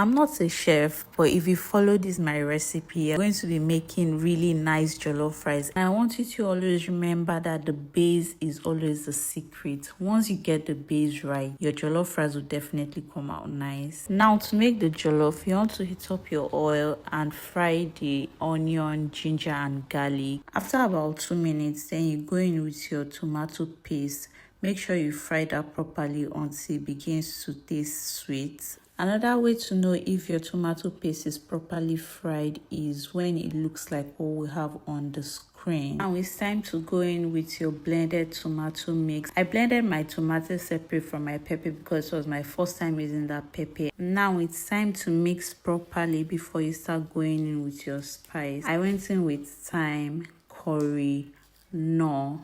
I'm not a chef, but if you follow this my recipe, you're going to be making really nice jollof rice. And I want you to always remember that the base is always the secret. Once you get the base right, your jollof rice will definitely come out nice. Now to make the jollof, you want to heat up your oil and fry the onion, ginger and garlic. After about 2 minutes, then you go in with your tomato paste. Make sure you fry that properly until it begins to taste sweet. Another way to know if your tomato paste is properly fried is when it looks like what we have on the screen. Now it's time to go in with your blended tomato mix. I blended my tomatoes separate from my pepper because it was my first time using that pepper. Now it's time to mix properly before you start going in with your spice. I went in with thyme, curry, knorr,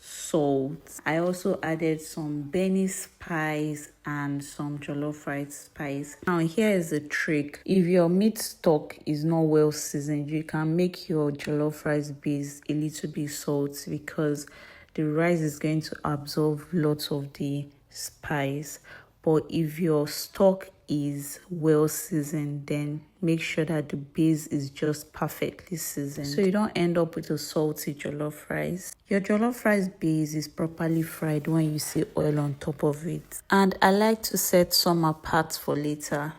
salt. I also added some Benny spice and some jollof rice spice. Now here is the trick. If your meat stock is not well seasoned, you can make your jollof rice base a little bit salty because the rice is going to absorb lots of the spice. But if your stock is well seasoned, then make sure that the base is just perfectly seasoned so you don't end up with a salty jollof rice. Your jollof rice base is properly fried when you see oil on top of it, and I like to set some apart for later.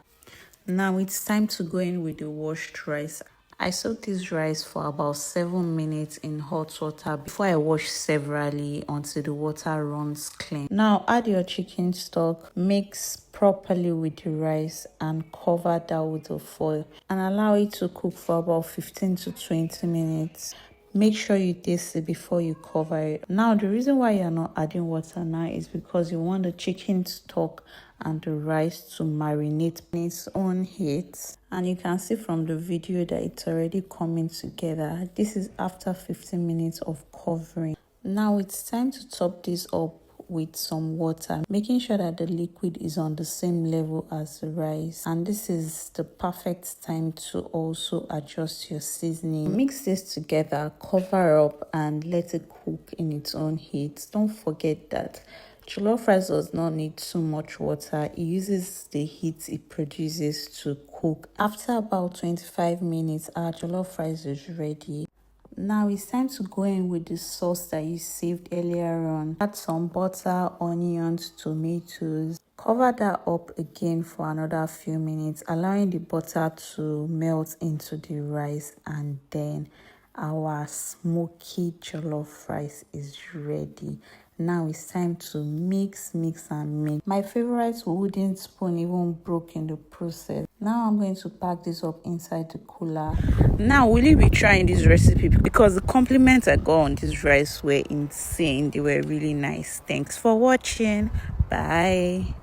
Now it's time to go in with the washed rice. I soaked this rice for about 7 minutes in hot water before I wash severally until the water runs clean. Now add your chicken stock, mix properly with the rice and cover that with a foil and allow it to cook for about 15 to 20 minutes. Make sure you taste it before you cover it. Now the reason why you're not adding water now is because you want the chicken stock and the rice to marinate in its own heat. And you can see from the video that it's already coming together. This is after 15 minutes of covering. Now it's time to top this up with some water, making sure that the liquid is on the same level as the rice. And this is the perfect time to also adjust your seasoning. Mix this together, cover up and let it cook in its own heat. Don't forget that jollof rice does not need too much water. It uses the heat it produces to cook. After about 25 minutes, our jollof rice is ready. Now it's time to go in with the sauce that you saved earlier on. Add some butter, onions, tomatoes. Cover that up again for another few minutes, allowing the butter to melt into the rice, and then our smoky jollof rice is ready. Now it's time to mix and mix. My favorite wooden spoon even broke in the process. Now I'm going to pack this up inside the cooler. Now will you be trying this recipe? Because the compliments I got on this rice were insane. They were really nice. Thanks for watching. Bye.